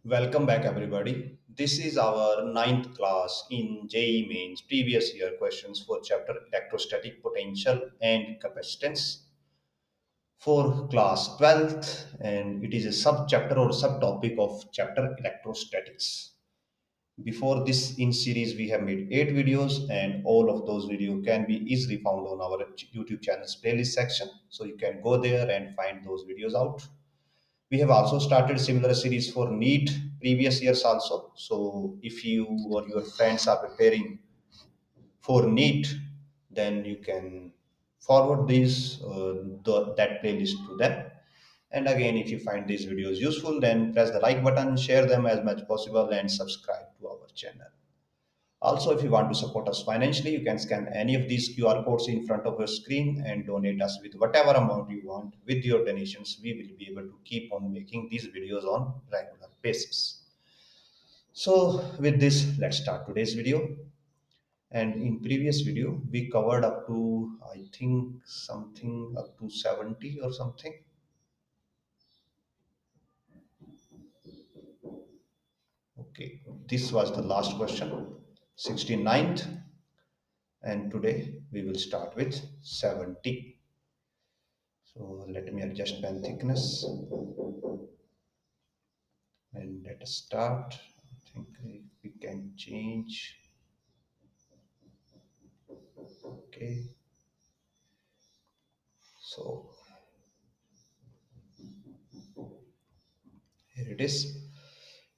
Welcome back, everybody. This is our ninth class in JEE Mains previous year questions for chapter electrostatic potential and capacitance for class 12th, and it is a sub chapter or subtopic of chapter electrostatics. Before this in series, we have made 8 videos, and all of those videos can be easily found on our YouTube channel's playlist section. So you can go there and find those videos out. We have also started similar series for NEET previous years also. So if you or your friends are preparing for NEET, then you can forward that playlist to them. And again, if you find these videos useful, then press the like button, share them as much possible, and subscribe to our channel. Also, if you want to support us financially, you can scan any of these QR codes in front of your screen and donate us with whatever amount you want. With your donations, we will be able to keep on making these videos on regular basis. So with this, let's start today's video. And in previous video, we covered up to, I think, something up to 70 or something. Okay, this was the last question, 69th. And today we will start with 70. So let me adjust pen thickness and let us start. I think we can change. Okay. So here it is.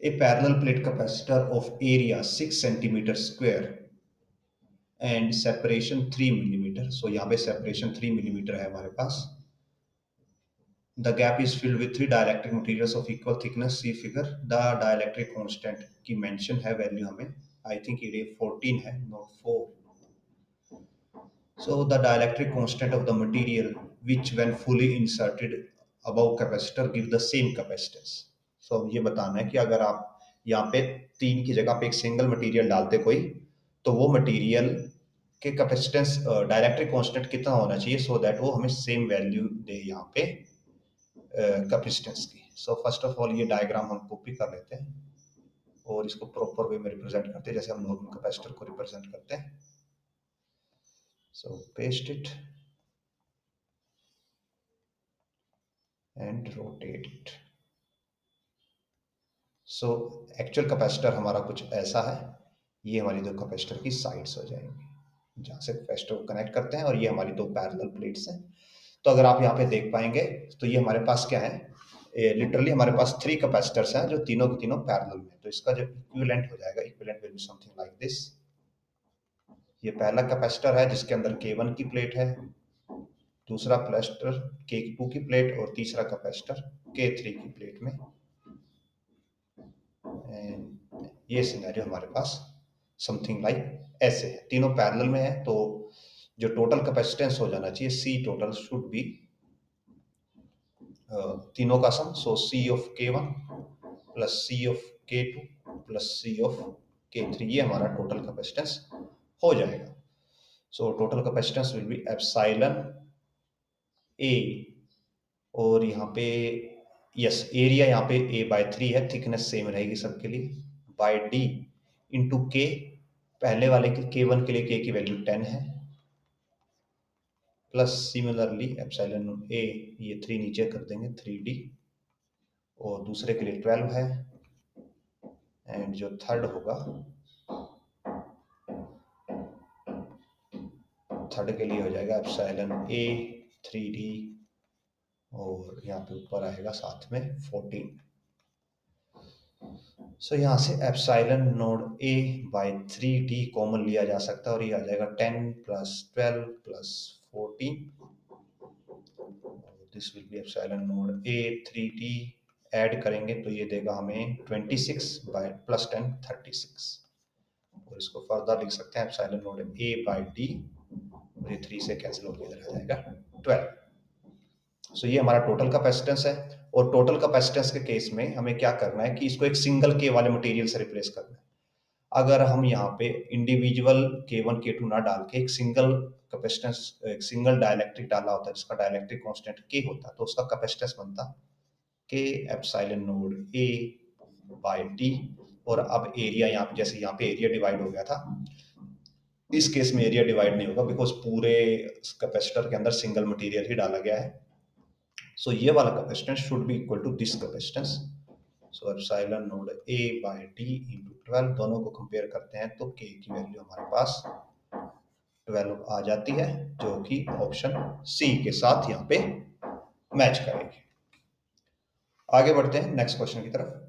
A parallel plate capacitor of area 6 centimeter square and separation 3 millimeter. So यहाँ पे separation 3 millimeter है हमारे पास. The gap is filled with 3 dielectric materials of equal thickness. See figure. The dielectric constant की mention है value हमें. I think ये 14 है, not 4. So the dielectric constant of the material which when fully inserted above capacitor give the same capacitance. So ये बताना है कि अगर आप यहाँ पे 3 की जगह पे एक सिंगल मटेरियल डालते कोई, तो वो मटेरियल के कैपेसिटेंस डाइलेक्ट्रिक कांस्टेंट कितना होना चाहिए सो दैट वो हमें सेम वैल्यू दे यहाँ पे कैपेसिटेंस की. सो फर्स्ट ऑफ ऑल ये डायग्राम हम कॉपी कर लेते हैं और इसको प्रॉपर वे में रिप्रेजेंट करते हैं जैसे हम नॉर्मल कैपेसिटर को रिप्रेजेंट करते हैं. So paste it and rotate it. So actual capacitor हमारा कुछ ऐसा है. ये हमारी दो कैपेसिटर की साइड्स हो जाएंगी जहाँ से कैपेसिटर को कनेक्ट करते हैं, और ये हमारी दो पैरेलल प्लेट्स हैं. तो अगर आप यहाँ पे देख पाएंगे तो ये हमारे पास क्या है, लिटरली हमारे पास 3 कैपेसिटर्स हैं जो तीनों के तीनों पैरेलल में. तो इसका जो इक्विवेलेंट हो जाएगा, equivalent will be something like this. ये पहला कैपेसिटर है जिसके अंदर K1 की प्लेट है, दूसरा कैपेसिटर K2 की प्लेट और तीसरा कैपेसिटर K3 की प्लेट में. एंड ये सिनेरियो हमारे पास समथिंग लाइक ऐसे है. तीनों पैरेलल में है, तो जो टोटल कैपेसिटेंस हो जाना चाहिए सी टोटल शुड बी तीनों का sum. So c of K1 plus c of K2 plus c of K3, ये हमारा टोटल कैपेसिटेंस हो जाएगा. So total capacitance will be epsilon a, और यहाँ पे यस एरिया यहाँ पे A/3 है, थिकनेस सेम रहेगी सबके लिए, बाय D इंटू K. पहले वाले के K1 के लिए K की वैल्यू 10 है, प्लस सिमिलरली एप्सिलॉन A, ये 3 नीचे कर देंगे 3D, और दूसरे के लिए 12 है. एंड जो थर्ड होगा, थर्ड के लिए हो जाएगा एप्सिलॉन A 3D, और यहाँ पे ऊपर आएगा साथ में 14. सो यहाँ से epsilon naught A by 3D common लिया जा सकता है, और ये आ जाएगा 10 plus 12 plus 14. This will be epsilon naught A 3D. Add करेंगे तो ये देगा हमें 26 बाय प्लस 10 36, और इसको फर्दर लिख सकते हैं epsilon naught A by D, और ये 3 से कैंसिल होकर इधर आ जाएगा 12. सो ये हमारा टोटल कैपेसिटेंस है. और टोटल कैपेसिटेंस के केस में हमें क्या करना है कि इसको एक सिंगल K वाले मटेरियल से रिप्लेस करना है. अगर हम यहाँ पे इंडिविजुअल K1 K2 ना डाल के एक सिंगल कैपेसिटेंस, एक सिंगल डाइलेक्ट्रिक डाला होता है जिसका डाइलेक्ट्रिक कांस्टेंट K होता, तो उसका कैपेसिटेंस बनता K epsilon naught A by T. और अब एरिया यहाँ पे, जैसे यहाँ पे एरिया डिवाइड हो गया था, इस केस में एरिया डिवाइड नहीं होगा बिकॉज पूरे कैपेसिटर के अंदर सिंगल मटेरियल ही डाला गया है। सो ये वाला capacitance should be equal to this capacitance. So epsilon naught A by T into 12, दोनों को कंपेयर करते हैं तो के की वैल्यू हमारे पास 12 आ जाती है, जो कि ऑप्शन सी के साथ यहाँ पे मैच करेगी। आगे बढ़ते हैं नेक्स्ट क्वेश्चन की तरफ।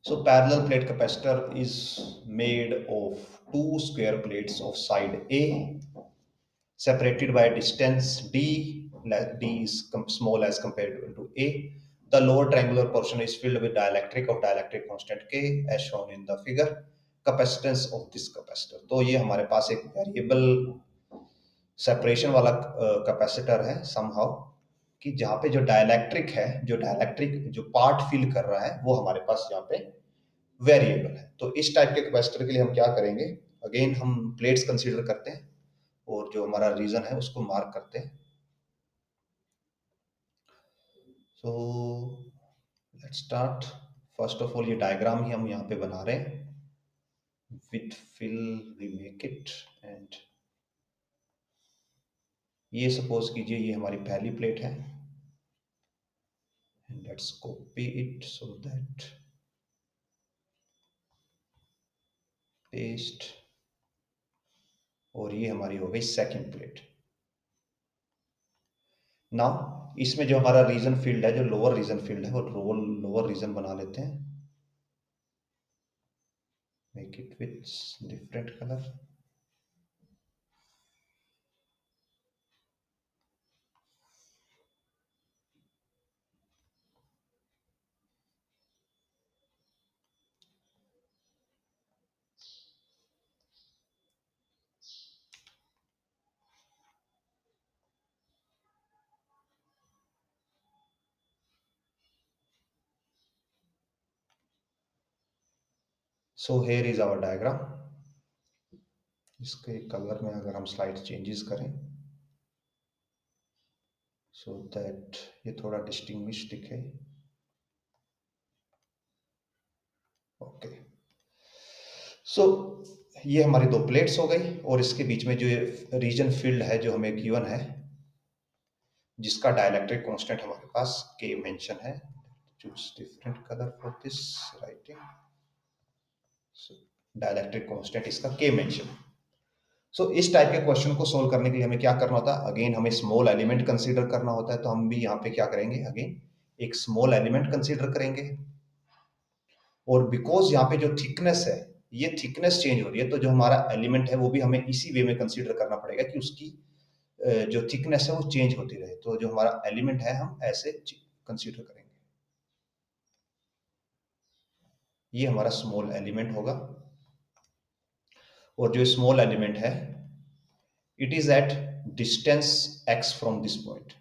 So parallel plate capacitor is made of two square plates of side A separated by a distance d. D is small as compared to A. The lower triangular portion is filled with dielectric of dielectric constant K as shown in the figure. Capacitance of this capacitor, तो ये हमारे पास एक variable separation वाला capacitor है somehow, कि जहाँ पे जो डायलैक्ट्रिक है, जो डायलैक्ट्रिक जो पार्ट फिल कर रहा है वो हमारे पास यहाँ पे वेरिएबल है। तो इस टाइप के कैपेसिटर के लिए हम क्या करेंगे, अगेन हम प्लेट्स कंसीडर करते हैं और जो हमारा रीजन है उसको मार्क करते हैं। So let's start. First of all ये डायग्राम ही हम यहाँ पे बना रहे हैं। With fill we make it, and ये सपोज कीजिए ये हमारी पहली प्लेट है, and let's copy it so that paste, और ये हमारी हो गई सेकंड प्लेट। नाउ इसमें जो हमारा रीजन फील्ड है, जो लोअर रीजन फील्ड है, वो लोअर रीजन बना लेते हैं, make it with different colour. So here is our diagram. इसके कलर में अगर हम स्लाइड चेंजेस करें सो दैट ये थोड़ा डिस्टिंग्विश दिखे। ओके, सो ये हमारी दो प्लेट्स हो गई, और इसके बीच में जो रीजन फील्ड है जो हमें गिवन है, जिसका डाइलेक्ट्रिक कांस्टेंट हमारे पास के मेंशन है। Choose different colour for this writing. So dielectric constant इसका के मेंशन। सो इस टाइप के क्वेश्चन को सोल्व करने के लिए हमें क्या करना होता है, अगेन हमें स्मॉल एलिमेंट कंसीडर करना होता है। तो हम भी यहाँ पे क्या करेंगे, अगेन एक स्मॉल एलिमेंट कंसीडर करेंगे, और बिकॉज यहाँ पे जो थिकनेस है, ये थिकनेस चेंज हो रही है, तो जो हमारा एलिमेंट है वो भी हमें इसी वे में कंसीडर करना पड़ेगा कि उसकी जो थिकनेस है वो चेंज होती रहे। तो जो हमारा एलिमेंट है हम ऐसे कंसीडर करेंगे। ये हमारा स्मॉल एलिमेंट होगा, और जो स्मॉल एलिमेंट है it is at distance x from this point.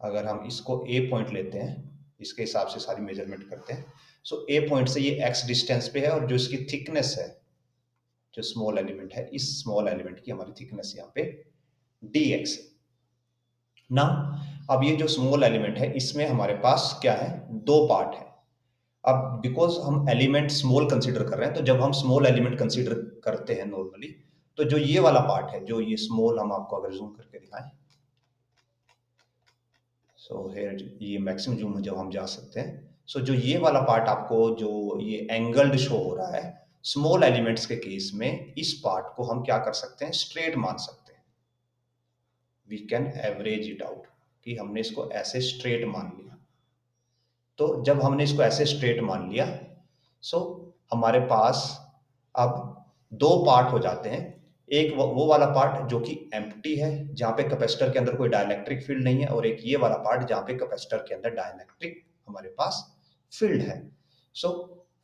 अगर हम इसको a पॉइंट लेते हैं, इसके हिसाब से सारी मेजरमेंट करते हैं, सो a पॉइंट से ये x डिस्टेंस पे है, और जो इसकी थिकनेस है, जो स्मॉल एलिमेंट है, इस स्मॉल एलिमेंट की हमारी थिकनेस यहाँ पे dx है ना। अब ये जो स्मॉल एलिमेंट है इसमें हमारे पास क्या है, दो पार्ट है। अब बिकॉज हम एलिमेंट स्मॉल कंसीडर कर रहे हैं, तो जब हम स्मॉल एलिमेंट कंसीडर करते हैं नॉर्मली, तो जो ये वाला पार्ट है, जो ये स्मॉल, हम आपको अगर जूम करके दिखाएं, सो हेयर ये मैक्सिमम जूम जब हम जा सकते हैं, सो जो ये वाला पार्ट आपको जो ये एंगल्ड शो हो रहा है, स्मॉल एलिमेंट्स के केस में इस पार्ट को हम क्या कर सकते हैं, स्ट्रेट मान सकते हैं। We can average it out, कि हमने इसको ऐसे स्ट्रेट मान लिया। तो जब हमने इसको ऐसे स्ट्रेट मान लिया, सो हमारे पास अब दो पार्ट हो जाते हैं। एक वो वाला पार्ट जो कि एम्प्टी है, जहां पे कैपेसिटर के अंदर कोई डाइलेक्ट्रिक फील्ड नहीं है, और एक ये वाला पार्ट जहां पे कैपेसिटर के अंदर डाइलेक्ट्रिक हमारे पास फील्ड है। सो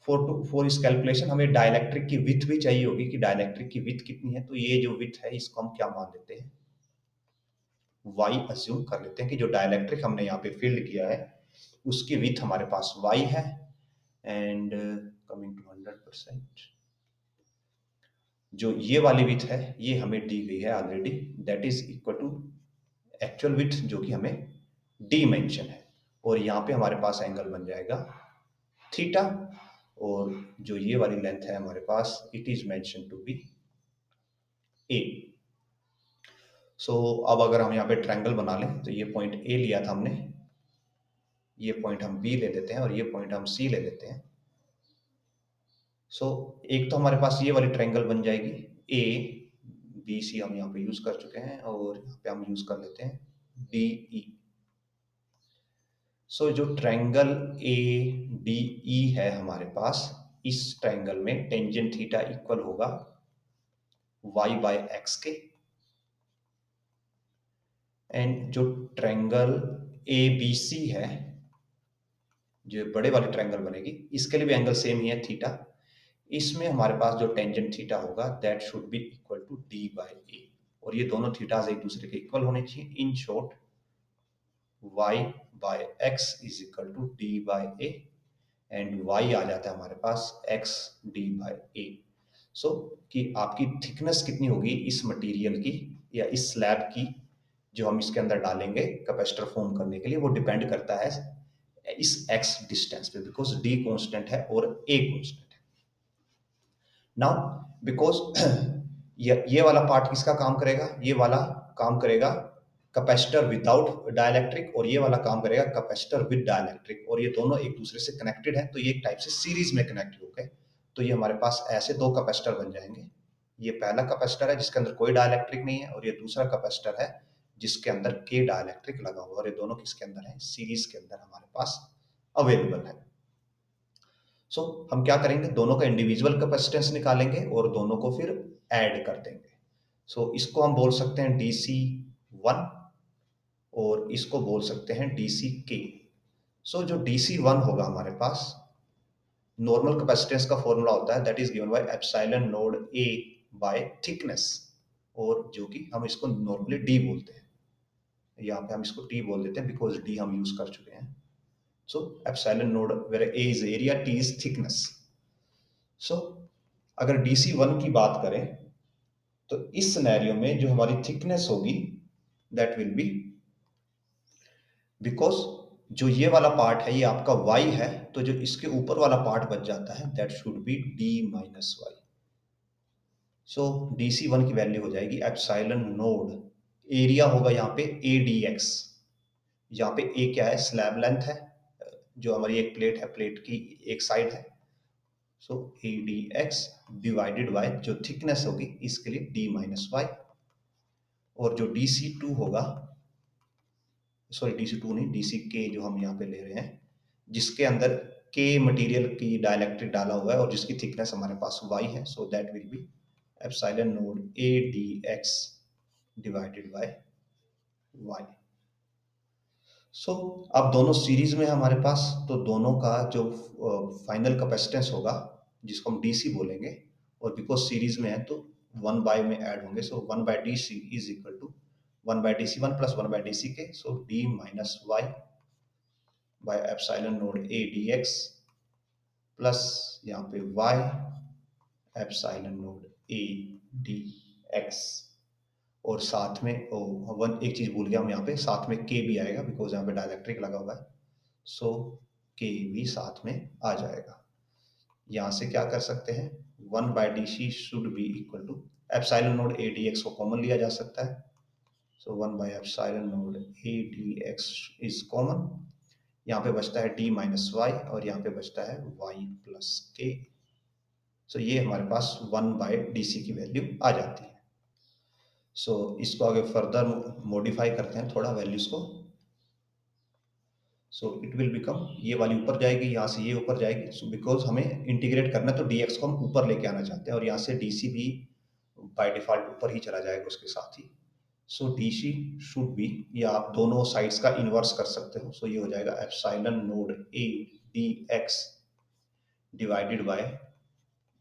फॉर इस कैलकुलेशन हमें डाइलेक्ट्रिक की विड्थ भी चाहिए होगी, कि डाइलेक्ट्रिक की विड्थ कितनी है। तो ये जो विड्थ है इसको हम क्या मान लेते हैं, y अज्यूम कर लेते हैं, कि जो डाइलेक्ट्रिक हमने यहाँ पे फील्ड किया है उसकी विड्थ हमारे पास y है, एंड कमिंग टू 100%, जो ये वाली विड्थ है ये हमें दी गई है already, that is equal to actual width जो कि हमें डी मेंशन है। और यहाँ पे हमारे पास एंगल बन जाएगा थीटा, और जो ये वाली लेंथ है हमारे पास, it is mention to be a. So अब अगर हम यहाँ पे ट्रायंगल बना लें तो ये पॉइंट ए लिया था हमने, ये पॉइंट हम बी ले लेते हैं और ये पॉइंट हम सी ले लेते हैं। सो एक तो हमारे पास ये वाली ट्रायंगल बन जाएगी ए बी सी, हम यहाँ पे यूज कर चुके हैं, और यहाँ पे हम यूज कर लेते हैं डी ई। सो जो ट्रायंगल ए डी ई है हमारे पास, इस ट्रायंगल में टेंजेंट थीटा इक्वल होगा y बाय एक्स के, एंड जो ट्रायंगल ए बी सी है, जो बड़े वाली ट्रायंगल बनेगी, इसके लिए भी एंगल सेम ही है थीटा। इसमें हमारे पास जो टेंजेंट थीटा होगा that should be equal to D by a, और ये दोनों थीटाज एक दूसरे के इक्वल होने चाहिए। In short y by x is equal to D by A, and y आ जाता है हमारे पास x D by A. So कि आपकी थिकनेस कितनी होगी इस मटेरियल की या इस स्लैब की जो हम इसके अंदर डालेंगे कैपेसिटर फॉर्म करने के लिए, वो डिपेंड करता है इस x डिस्टेंस पे, बिकॉज d कांस्टेंट है और a कांस्टेंट है। नाउ बिकॉज ये वाला पार्ट किसका काम करेगा, ये वाला काम करेगा कैपेसिटर विदाउट डाइलेक्ट्रिक, और ये वाला काम करेगा कैपेसिटर विद डाइलेक्ट्रिक, और ये दोनों एक दूसरे से कनेक्टेड है, तो ये एक टाइप से सीरीज में कनेक्ट हो गए। तो ये हमारे पास ऐसे दो कैपेसिटर बन जाएंगे। ये पहला कैपेसिटर है जिसके अंदर कोई डाइलेक्ट्रिक नहीं है, और ये दूसरा कैपेसिटर है जिसके अंदर के डाइलेक्ट्रिक लगा हुआ, और ये दोनों किसके अंदर है, सीरीज के अंदर हमारे पास अवेलेबल है। सो हम क्या करेंगे, दोनों का इंडिविजुअल कैपेसिटेंस निकालेंगे और दोनों को फिर ऐड कर देंगे। सो इसको हम बोल सकते हैं DC1 और इसको बोल सकते हैं DC के। सो जो DC1 होगा हमारे पास, नॉर्मल कैपेसिटेंस का फॉर्मूला होता है that is given by epsilon naught A bye thickness, और जो कि हम इसको नॉर्मली डी बोलते हैं, यहाँ पे हम इसको टी बोल देते हैं बिकॉज डी हम यूज कर चुके हैं। So epsilon naught where a is area, t is thickness. So अगर DC1 की बात करें तो इस सिनेरियो में जो हमारी थिकनेस होगी दैट विल बी, बिकॉज जो ये वाला पार्ट है ये आपका y है, तो जो इसके ऊपर वाला पार्ट बच जाता है that should be d minus Y. So DC1 की वैल्यू हो जाएगी एप्सिलॉन नोड, एरिया होगा यहाँ पे ADX, यहाँ पे A क्या है, स्लैब लेंथ है, जो हमारी एक प्लेट है, प्लेट की एक साइड है। सो ADX डिवाइडेड बाय जो थिकनेस होगी इसके लिए d माइनस वाई, और जो DC2 होगा, सॉरी DC2 नहीं, DC जो हम यहाँ पे ले रहे हैं, जिसके अंदर के मटेरियल की डाइलेक्ट्रिक डाला हुआ है और जिसकी थिकनेस हमारे पास y है, so that will be epsilon naught ADX divided bye y। सो अब दोनों सीरीज में हमारे पास, तो दोनों का जो फाइनल कैपेसिटेंस होगा जिसको हम DC बोलेंगे, और बिकॉज सीरीज में है तो 1 बाय में ऐड होंगे, so 1 by DC is equal to 1 by DC1 plus 1 by DC के, so d minus Y by epsilon naught ADX plus यहाँ पे y एप्सिलॉन नोड ADX, और साथ में एक चीज भूल गया हम, यहाँ पे साथ में k भी आएगा बिकॉज यहाँ पे डाइलेक्ट्रिक लगा हुआ है, सो k भी साथ में आ जाएगा। यहाँ से क्या कर सकते हैं, 1 by DC should be equal to epsilon naught ADX को कॉमन लिया जा सकता है, so 1 by epsilon naught ADX is common, यहाँ पे बचता है d माइनस वाई और यहाँ पे बचता है y प्लस के। सो ये हमारे पास 1 बाय DC की वैल्यू आ जाती है। सो इसको आगे फर्दर मॉडिफाई करते हैं थोड़ा वैल्यूज को। सो इट विल बिकम, ये वाली ऊपर जाएगी, यहाँ से ये ऊपर जाएगी, सो बिकॉज हमें इंटीग्रेट करना है तो dx को हम ऊपर लेके आना चाहते हैं, और यहाँ से DC भी बाय डिफॉल्ट ऊपर ही चला जाएगा उसके साथ ही। सो DC शुड बी, या आप दोनों साइड्स का इनवर्स कर सकते हो, सो ये हो जाएगा epsilon naught ADX divided by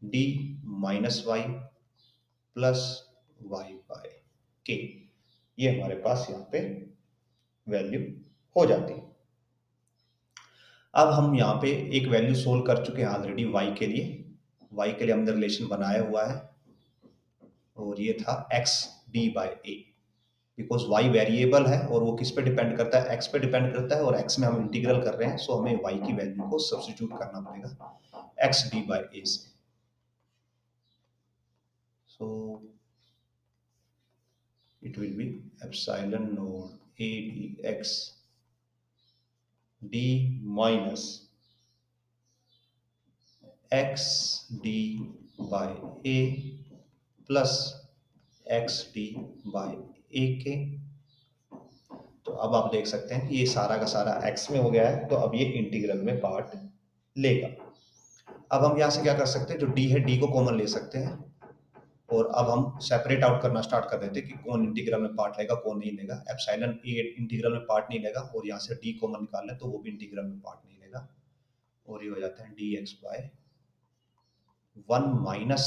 d minus Y plus Y by K. ये हमारे पास यहाँ पे वैल्यू हो जाती है। अब हम यहाँ पे एक वैल्यू सोल्व कर चुके हैं ऑलरेडी y के लिए हमने रिलेशन बनाया हुआ है, और ये था x d by a। Because Y variable है और वो किस पे डिपेंड करता है, एक्स पे डिपेंड करता है, और एक्स में हम इंटीग्रल कर रहे हैं, सो हमें वाई की वैल्यू को सब्स्टिट्यूट करना पड़ेगा एक्स डी बाई ए से। सो it will be epsilon naught a dx d minus x d by a plus x d by a के। तो अब आप देख सकते हैं कि ये सारा का सारा x में हो गया है, तो अब ये इंटीग्रल में पार्ट लेगा। अब हम यहाँ से क्या कर सकते हैं, जो d है d को कॉमन ले सकते हैं, और अब हम सेपरेट आउट करना स्टार्ट कर देते हैं कि कौन इंटीग्रल में पार्ट लेगा कौन नहीं लेगा। एप्सिलॉन ए इंटीग्रल में पार्ट नहीं लेगा, और यहाँ से डी कॉमन निकाल लें तो वो भी इंटीग्रल में पार्ट नहीं लेगा, और ये हो जाता है डी एक्स बाय 1 माइनस,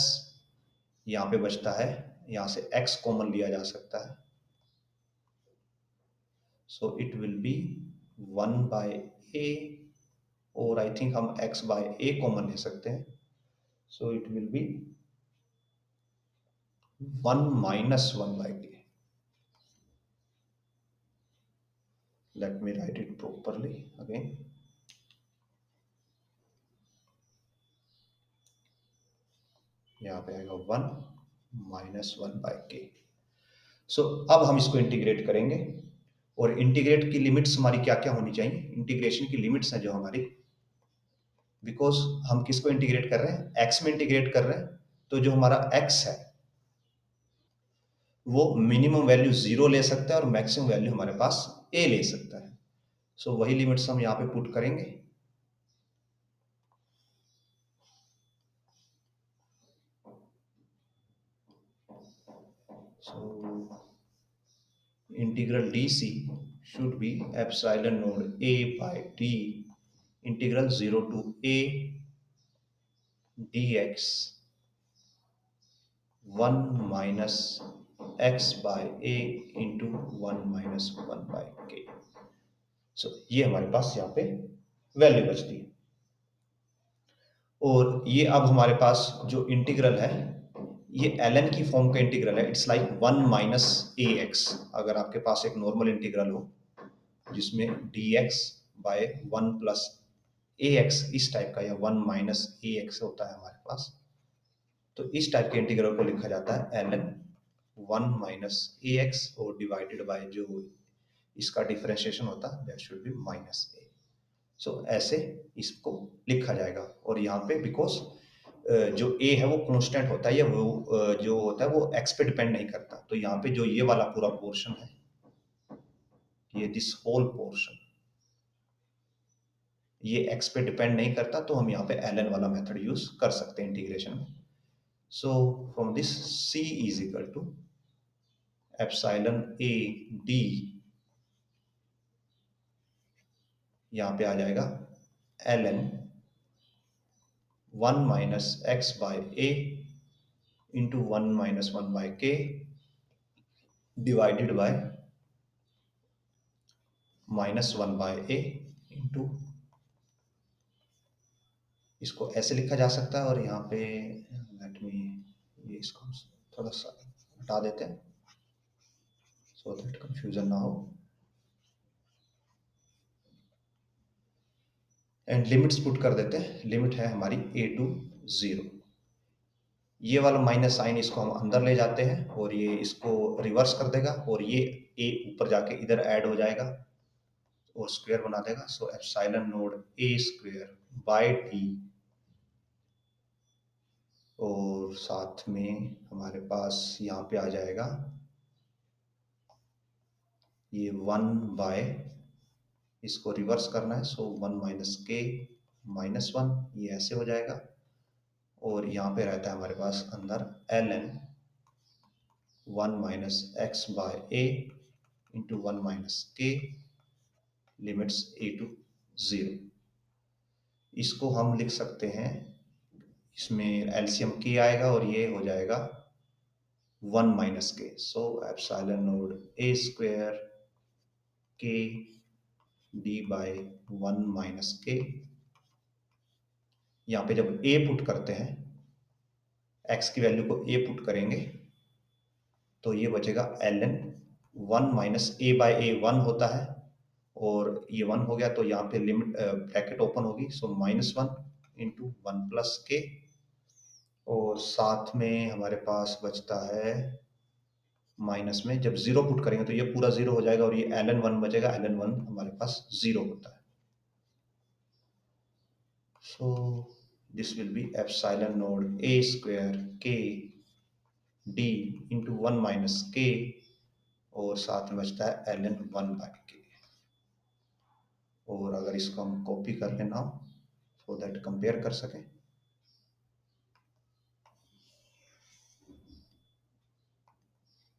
यहाँ पे बचता है, यहाँ से x कॉमन लिया जा सकता है, so it will be 1 by a, और आई थिंक हम x बाय ए कॉमन ले सकते हैं, so it will be 1 minus 1 by k. Let me write it properly again. यहाँ पे आएगा 1 minus 1 by k. सो अब हम इसको इंटीग्रेट करेंगे, और इंटीग्रेट की लिमिट्स हमारी क्या क्या होनी चाहिए। इंटीग्रेशन की लिमिट्स हैं जो हमारी, बिकॉज हम किसको इंटीग्रेट कर रहे हैं, x में इंटीग्रेट कर रहे हैं, तो जो हमारा x है वो मिनिमम वैल्यू 0 ले सकता है और मैक्सिमम वैल्यू हमारे पास a ले सकता है। सो वही लिमिट्स हम यहाँ पे पुट करेंगे। सो integral dc should be epsilon node a by d integral 0 to a dx 1 minus x by a into 1 minus 1 by k। सो ये हमारे पास यहाँ पे वैल्यू बचती है, और ये अब हमारे पास जो इंटीग्रल है ये ln की फॉर्म का इंटीग्रल है। It's like 1 minus A x. अगर आपके पास एक नॉर्मल इंटीग्रल हो जिसमें dx बाय 1 प्लस ए एक्स इस टाइप का, या 1 माइनस ए एक्स होता है हमारे पास, तो इस टाइप के इंटीग्रल को लिखा जाता है ln 1 माइनस ए एक्स, और डिवाइडेड बाय जो इसका डिफरेंशिएशन होता है दैट शुड बी माइनस ए। सो ऐसे इसको लिखा जाएगा, और यहाँ पे बिकॉज जो a है वो कांस्टेंट होता है, या वो जो होता है वो x पे डिपेंड नहीं करता, तो यहाँ पे जो ये वाला पूरा पोर्शन है, ये दिस होल पोर्शन, ये x पे डिपेंड नहीं करता, तो हम यहाँ पे ln वाला मेथड यूज कर सकते हैं इंटीग्रेशन में। So from this c is equal to epsilon a d, यहाँ पे आ जाएगा ln 1 minus x by a into 1 minus 1 by k divided by minus 1 by a into, इसको ऐसे लिखा जा सकता है, और यहाँ पे लेट मी, ये इसको थोड़ा सा हटा देते हैं सो दैट कंफ्यूजन ना हो। एंड लिमिट्स पुट कर देते हैं। लिमिट है हमारी a टू 0। ये वाला माइनस साइन इसको हम अंदर ले जाते हैं, और ये इसको रिवर्स कर देगा, और ये a ऊपर जाके इधर ऐड हो जाएगा और स्क्वायर बना देगा। So epsilon naught a square by d, और साथ में हमारे पास यहाँ पे आ जाएगा ये 1 बाय, इसको रिवर्स करना है, सो 1 माइनस के माइनस 1, ये ऐसे हो जाएगा, और यहाँ पे रहता है हमारे पास अंदर ln 1 माइनस एक्स बाय ए इंटू 1 माइनस के लिमिट्स a टू 0। इसको हम लिख सकते हैं, इसमें एलसीएम के आएगा और ये हो जाएगा 1 माइनस के, सो एप्सिलॉन नोड a स्क्वायर के डी बाय 1 माइनस के। यहाँ पे जब a पुट करते हैं, x की वैल्यू को a पुट करेंगे, तो ये बचेगा ln 1 माइनस ए बाय ए 1 होता है, और ये 1 हो गया तो यहाँ पे लिमिट ब्रैकेट ओपन होगी, सो -1 इंटू 1 प्लस के, और साथ में हमारे पास बचता है माइनस में जब जीरो पुट करेंगे तो ये पूरा जीरो हो जाएगा, और ये ln1 बचेगा, ln1 हमारे पास जीरो होता है। So this will be epsilon naught A square के डी इंटू 1 माइनस के, और साथ में बचता है ln1 बाय के। और अगर इसको हम कॉपी कर लेना सो दैट कंपेयर कर सकें,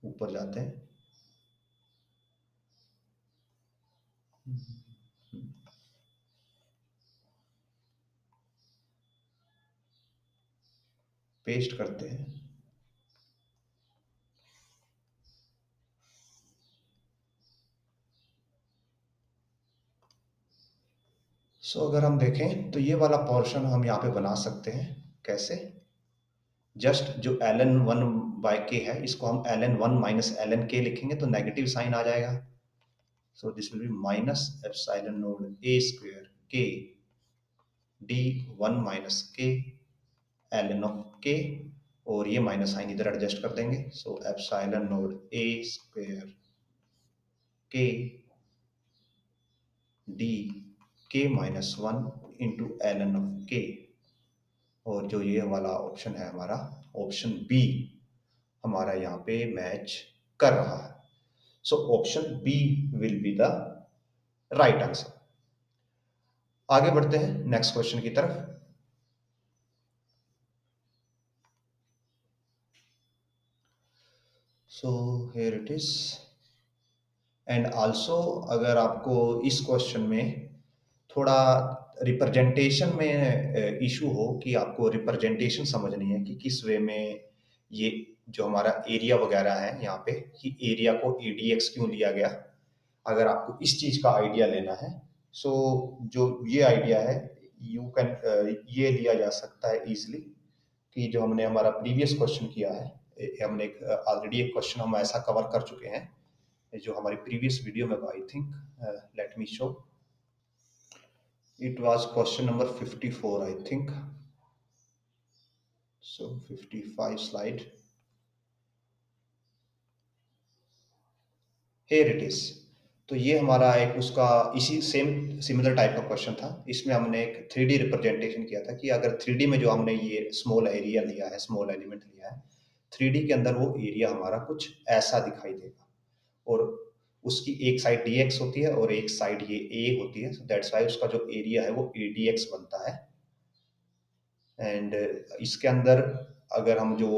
ऊपर जाते हैं, पेस्ट करते हैं, अगर हम देखें तो ये वाला पोर्शन हम यहाँ पे बना सकते हैं। कैसे? जस्ट जो ln1 बाय के है इसको हम ln1 माइनस ln के लिखेंगे तो नेगेटिव साइन आ जाएगा, so this will B minus epsilon naught A square के डी 1 माइनस के ln ऑफ के, और ये माइनस साइन इधर एडजस्ट कर देंगे, सो एप्सिलॉन नोड ए स्क्वायर के डी के माइनस 1 इंटू ln ऑफ के, और जो ये वाला ऑप्शन है हमारा ऑप्शन बी हमारा यहाँ पे मैच कर रहा है, so option B will be the right answer. आगे बढ़ते हैं नेक्स्ट क्वेश्चन की तरफ। So here it is, and also अगर आपको इस क्वेश्चन में थोड़ा रिप्रेजेंटेशन में इशू हो कि आपको रिप्रेजेंटेशन समझनी है कि किस वे में ये जो हमारा एरिया वगैरह है यहाँ पे कि एरिया को ADX क्यों लिया गया, अगर आपको इस चीज का आइडिया लेना है, सो जो ये आइडिया है यू कैन ये लिया जा सकता है इजीली कि जो हमने हमारा प्रीवियस क्वेश्चन किया है, हमने ऑलरेडी एक क्वेश्चन हम ऐसा कवर कर चुके हैं जो हमारी प्रीवियस वीडियो में, I think let me show, it was question number 54 I think, so 55 slide, here it is। तो ये हमारा एक उसका इसी सेम सिमिलर टाइप का क्वेश्चन था, इसमें हमने एक 3D रिप्रेजेंटेशन किया था कि अगर 3D में जो हमने ये स्मॉल एरिया लिया है, स्मॉल एलिमेंट लिया है, 3D के अंदर वो एरिया हमारा कुछ ऐसा दिखाई देगा, और उसकी एक साइड dx होती है और एक साइड ये a होती है, सो दैट्स वाई उसका जो एरिया है वो ADX बनता है। एंड इसके अंदर अगर हम जो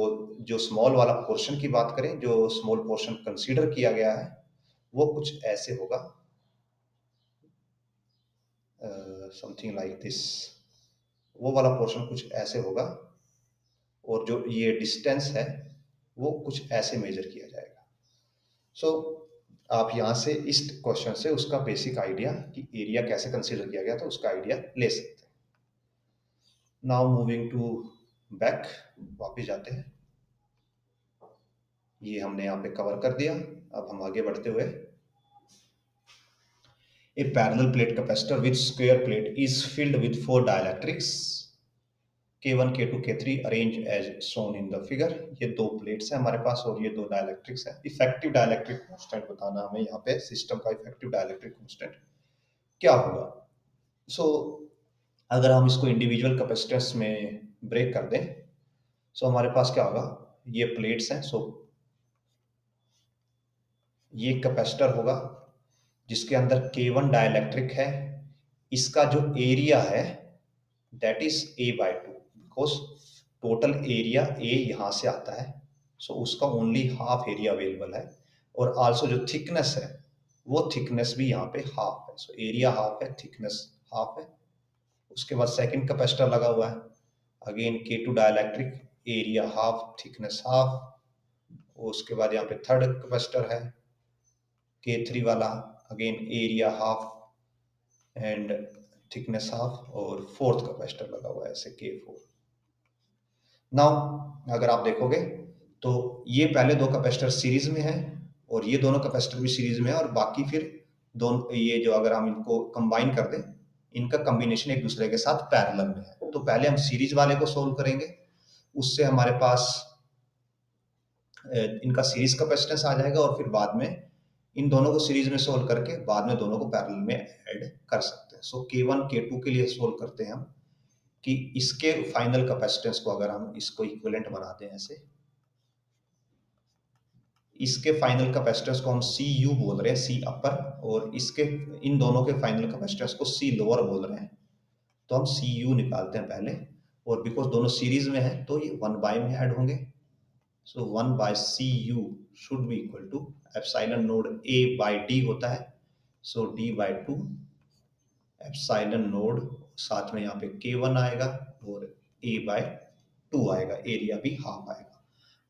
जो स्मॉल वाला पोर्शन की बात करें, जो स्मॉल पोर्शन कंसीडर किया गया है वो कुछ ऐसे होगा, समथिंग लाइक दिस, वो वाला पोर्शन कुछ ऐसे होगा, और जो ये डिस्टेंस है वो कुछ ऐसे मेजर किया जाएगा। सो आप यहाँ से इस क्वेश्चन से उसका बेसिक आइडिया कि एरिया कैसे कंसीडर किया गया तो उसका आइडिया ले सकते हैं। नाउ मूविंग टू बैक, वापिस जाते हैं, ये हमने यहाँ पे कवर कर दिया। अब हम आगे बढ़ते हुए, a parallel plate capacitor with square plate is filled with 4 dielectrics K1 K2 K3 arrange as shown in the figure. ये दो प्लेट्स हैं हमारे पास और ये दो डाइलेक्ट्रिक्स हैं। इफेक्टिव डाइलेक्ट्रिक कांस्टेंट बताना हमें यहाँ पे, सिस्टम का इफेक्टिव डाइलेक्ट्रिक कांस्टेंट क्या होगा। अगर हम इसको इंडिविजुअल कैपेसिटेंस में ब्रेक कर दें, हमारे पास क्या होगा, ये प्लेट्स हैं, ये कैपेसिटर होगा जिसके अंदर K1 डाइलेक्ट्रिक है, इसका जो एरिया है that is A/2, because total area A यहाँ से आता है, उसका ओनली हाफ एरिया अवेलेबल है, और आल्सो जो थिकनेस है वो थिकनेस भी यहाँ पे हाफ है, एरिया हाफ है, थिकनेस हाफ है। उसके बाद सेकंड कैपेसिटर लगा हुआ है, again K2 dielectric, area half, thickness half. उसके बाद यहाँ पे थर्ड कैपेसिटर है K3 वाला, again area half and thickness half, और फोर्थ कैपेसिटर लगा हुआ है ऐसे K4। नाउ अगर आप देखोगे तो ये पहले दो कैपेसिटर सीरीज में है और ये दोनों कैपेसिटर भी सीरीज में है, और बाकी फिर दोनों ये जो अगर हम इनको कंबाइन कर दें, इनका कॉम्बिनेशन एक दूसरे के साथ पैरेलल में है। तो पहले हम सीरीज वाले को सोल्व करेंगे, उससे हमारे पास इनका सीरीज कैपेसिटेंस आ जाएगा, और फिर बाद में इन दोनों को सीरीज में सोल्व करके बाद में दोनों को पैरेलल में ऐड कर सकते हैं। सो K1 K2 के लिए सोल्व करते हैं हम कि इसके फाइनल कैपेसिटेंस को अगर हम इसको इक्विवेलेंट बना दें ऐसे, इसके फाइनल कैपेसिटेंस को हम CU बोल रहे हैं, C अपर, और इसके इन दोनों के फाइनल कैपेसिटेंस को C लोअर बोल रहे हैं। तो हम CU निकालते हैं पहले, और बिकॉज दोनों सीरीज में है तो ये 1 बाय में ऐड होंगे। So 1 by CU should be equal to epsilon naught A by D होता है, so D by 2 epsilon naught, साथ में यहाँ पे K1 आएगा और A बाय 2 आएगा, एरिया भी हाफ आएगा।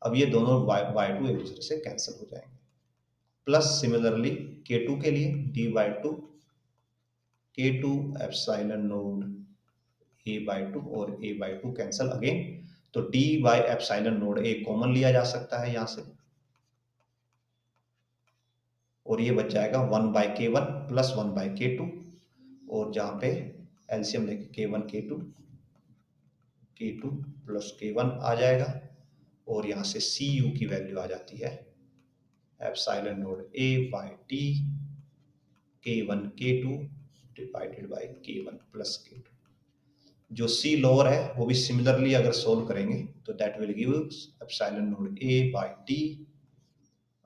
अब ये दोनों बाय 2 एक दूसरे से कैंसिल हो जाएंगे। प्लस सिमिलरली K2 के लिए D by 2 K2 epsilon naught A by 2 और A बाय 2 कैंसिल अगेन, तो D by epsilon naught A common लिया जा सकता है यहाँ से, और ये बच जाएगा 1 bye K1 plus 1 bye K2, और जहाँ पे एलसीएम लेके K1 K2 प्लस K1 आ जाएगा, और यहाँ से CU की वैल्यू आ जाती है epsilon naught A by D K1 K2 divided by K1 plus K2। जो C लोअर है वो भी सिमिलरली अगर सोल्व करेंगे तो that will give epsilon naught A by D।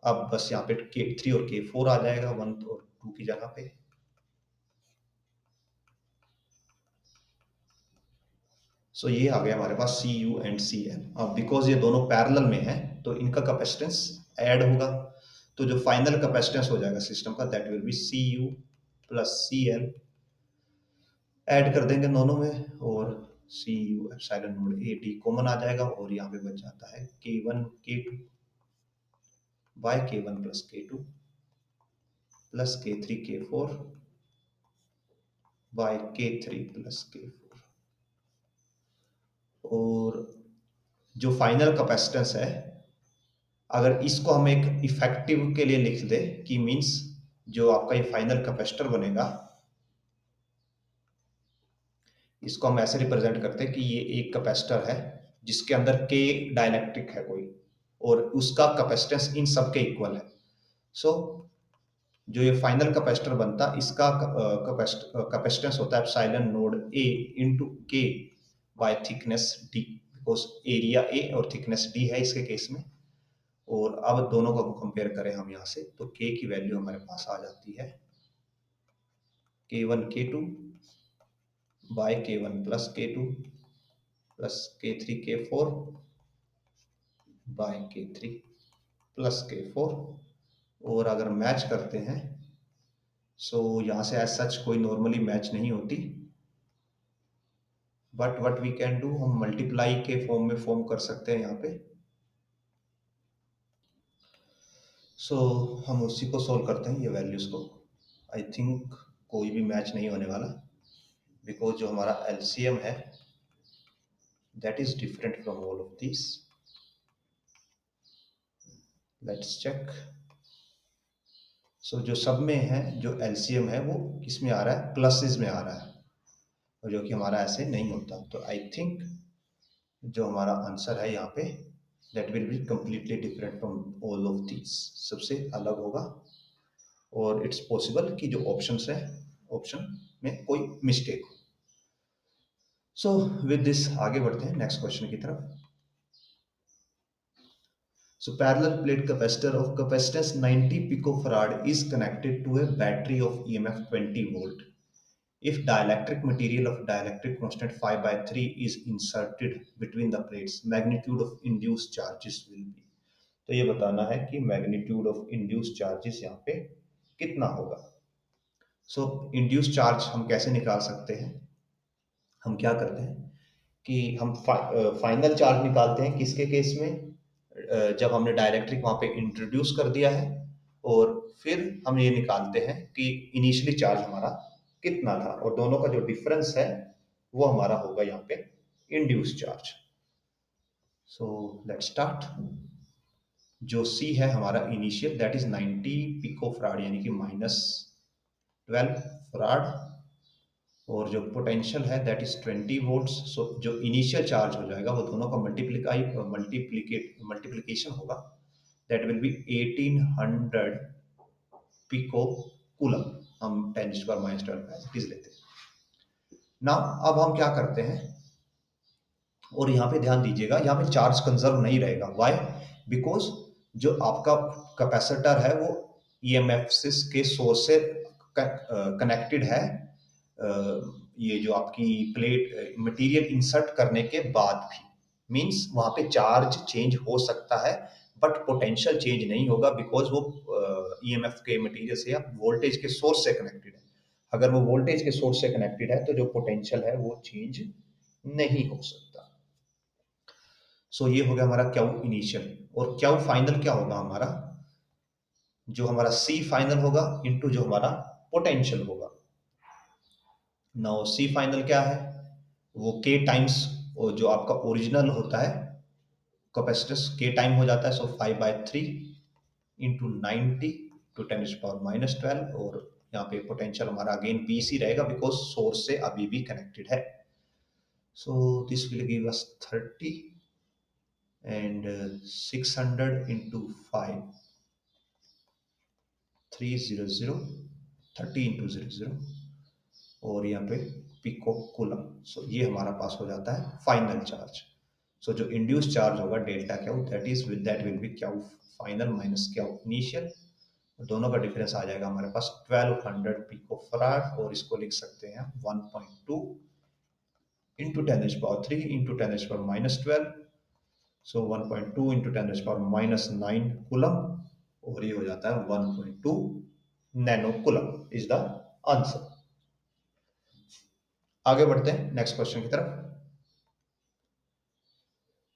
अब बस यहाँ पे K3 और K4 आ जाएगा 1 और 2 की जगह पे। सो ये आ गया हमारे पास CU एंड CL। अब बिकॉज ये दोनों पैरेलल में है तो इनका कैपेसिटेंस ऐड होगा, तो जो फाइनल कैपेसिटेंस हो जाएगा सिस्टम का that will be CU plus CL, add कर देंगे दोनों में, और CU epsilon naught A D common आ जाएगा, और यहाँ पे बच जाता है K1 K2 by K1 plus K2 plus K3 K4 by K3 plus K4। और जो फाइनल कैपेसिटेंस है, अगर इसको हम एक इफेक्टिव के लिए लिख दे कि मींस जो आपका ये फाइनल कैपेसिटर बनेगा, इसको हम ऐसे रिप्रेजेंट करते हैं कि ये एक कैपेसिटर है जिसके अंदर K डाइलेक्ट्रिक है कोई, और उसका कैपेसिटेंस इन सब के इक्वल है। सो जो ये फाइनल कैपेसिटर बनता इसका कैपेसिटेंस होता है epsilon naught A into K bye thickness D, because area A और थिकनेस D है इसके केस में। और अब दोनों को कंपेयर करें हम यहाँ से, तो K की वैल्यू हमारे पास आ जाती है K1 K2 by K1 plus K2 plus K3 K4 by K3 plus K4। और अगर मैच करते हैं, सो यहाँ से एज सच कोई नॉर्मली मैच नहीं होती, but what we can do, हम मल्टीप्लाई के फॉर्म में फॉर्म कर सकते हैं यहाँ पे। सो हम उसी को सोल्व करते हैं, ये वैल्यूज को। आई थिंक कोई भी मैच नहीं होने वाला, बिकॉज जो हमारा एलसीएम है that is different from all of this. Let's check. So जो सब में है, जो एलसीएम है वो किस में आ रहा है, प्लसेस में आ रहा है, और जो कि हमारा ऐसे नहीं होता। तो आई थिंक जो हमारा आंसर है यहाँ पे that will be completely different from all of these, सबसे अलग होगा। और इट्स पॉसिबल कि जो ऑप्शंस है ऑप्शन में कोई मिस्टेक हो। सो विद दिस आगे बढ़ते हैं नेक्स्ट क्वेश्चन की तरफ। So parallel plate capacitor of capacitance 90 picofarad is connected to a battery of EMF 20 volt. If dielectric material of dielectric constant 5 by 3 is inserted between the plates, magnitude of induced charges will be. तो ये बताना है कि magnitude of induced charges यहाँ पे कितना होगा। So induced charge हम कैसे निकाल सकते हैं, हम क्या करते हैं कि हम फाइनल चार्ज निकालते हैं किसके केस में, जब हमने डायरेक्ट्रिक वहां पे इंट्रोड्यूस कर दिया है, और फिर हम ये निकालते हैं कि इनिशियली चार्ज हमारा कितना था, और दोनों का जो डिफरेंस है वो हमारा होगा यहाँ पे induced charge. So let's start. जो सी है हमारा initial that is 90 pico farad यानी कि -12 फराड, और जो पोटेंशियल है दैट इज 20 वोल्ट्स। सो जो इनिशियल चार्ज हो जाएगा वो दोनों का मल्टीप्लिकेशन होगा, that will be 1800 pico coulomb. हम 10⁻12 एज इट इज लेते हैं। नाउ अब हम क्या करते हैं, और यहाँ पे ध्यान दीजिएगा, यहाँ पे चार्ज कंजर्व नहीं रहेगा। व्हाई? बिकॉज जो आपका कैपेसिटर है वो ईएमएफ के सोर्स से कनेक्टेड है। ये जो आपकी प्लेट मटेरियल इंसर्ट करने के बाद भी मींस वहां पे चार्ज चेंज हो सकता है, बट पोटेंशियल चेंज नहीं होगा, बिकॉज वो ईएमएफ के मटेरियल से या वोल्टेज के सोर्स से कनेक्टेड है। अगर वो वोल्टेज के सोर्स से कनेक्टेड है तो जो पोटेंशियल है वो चेंज नहीं हो सकता। सो ये हो गया हमारा क्यू इनिशियल, और क्यू फाइनल क्या होगा हमारा, जो हमारा सी फाइनल होगा इनटू जो हमारा पोटेंशियल होगा। नाउ सी फाइनल क्या है, वो के टाइम्स जो आपका ओरिजिनल होता है कैपेसिटेंस के टाइम हो जाता है, सो 5/3 इंटू 90 टू 10⁻⁻12, और यहाँ पे पोटेंशियल हमारा अगेन बीसी रहेगा बिकॉज सोर्स से अभी भी कनेक्टेड है। So this will give us 30 and 600 into 5 300 30 into 00, और यहाँ पे पिको कूलम। सो ये हमारा पास हो जाता है फाइनल चार्ज। सो जो इंड्यूस चार्ज होगा delta q that will be q final minus q initial, दोनों का डिफरेंस आ जाएगा हमारे पास 1200 पिको फराड, और इसको लिख सकते हैं 1.2 इंटू 10⁻³ इंटू 10⁻⁻12, सो 1.2 इंटू 10⁻⁻9 कूलम, और ये हो जाता है 1.2 nano coulomb is the answer. आगे बढ़ते हैं नेक्स्ट क्वेश्चन की तरफ।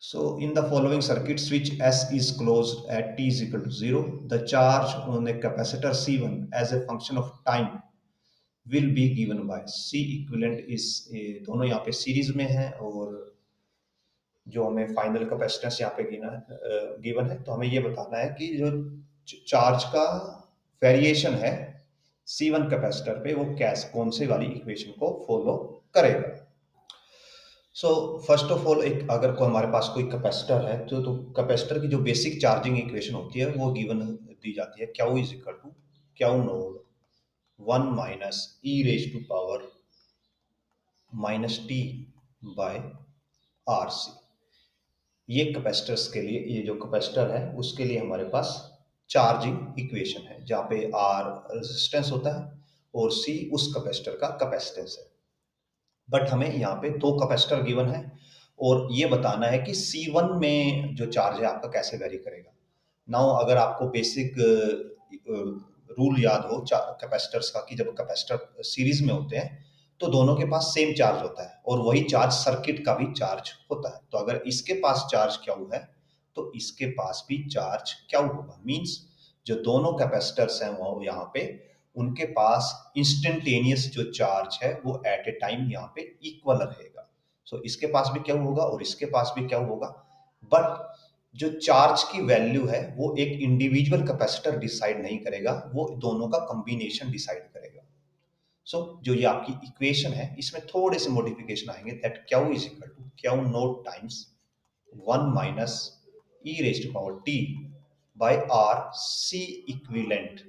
So in the following circuit, switch S is closed at t is equal to 0. The charge on a capacitor C1 as a function of time will be given by C equivalent is दोनों यहाँ पे series में है, और जो हमें final capacitance यहाँ पे गिवन है, तो हमें ये बताना है कि जो चार्ज का वेरिएशन है C1 कैपेसिटर पे वो कौन से वाली इक्वेशन को फॉलो करेगा। सो फर्स्ट ऑफ ऑल, एक अगर कोई हमारे पास कोई कैपेसिटर है तो कैपेसिटर की जो बेसिक चार्जिंग इक्वेशन होती है वो गिवन दी जाती है, Q is equal to Q naught 1 minus E raise to power minus T by R C. ये कैपेसिटर्स के लिए, ये जो कैपेसिटर है उसके लिए हमारे पास चार्जिंग इक्वेशन है, जहाँ पे आर रेजिस्टेंस होता है और सी उस कैपेसिटर का कैपेसिटेंस है। बट हमें यहाँ पे दो कैपेसिटर गिवन है, और ये बताना है कि C1 में जो चार्ज है आपका कैसे वेरी करेगा। नाउ अगर आपको बेसिक रूल याद हो कैपेसिटर्स का, कि जब कैपेसिटर सीरीज में होते हैं तो दोनों के पास सेम चार्ज होता है, और वही चार्ज सर्किट का भी चार्ज होता है। तो अगर इसके पास चार्ज क्यू है तो इसके पास भी चार्ज क्यू होगा। मींस जो दोनों कैपेसिटर्स हैं वो यहाँ पे उनके पास इंस्टेंटेनियस जो चार्ज है वो एट ए टाइम यहाँ पे इक्वल रहेगा। सो इसके पास भी क्या होगा और इसके पास भी क्या होगा, बट जो चार्ज की वैल्यू है वो एक इंडिविजुअल कैपेसिटर डिसाइड नहीं करेगा, वो दोनों का कॉम्बिनेशन डिसाइड करेगा। सो जो ये आपकी इक्वेशन है इसमें थोड़े से मॉडिफिकेशन आएंगे, that Q is equal to Q naught times 1 minus E raise to power T by R C equivalent.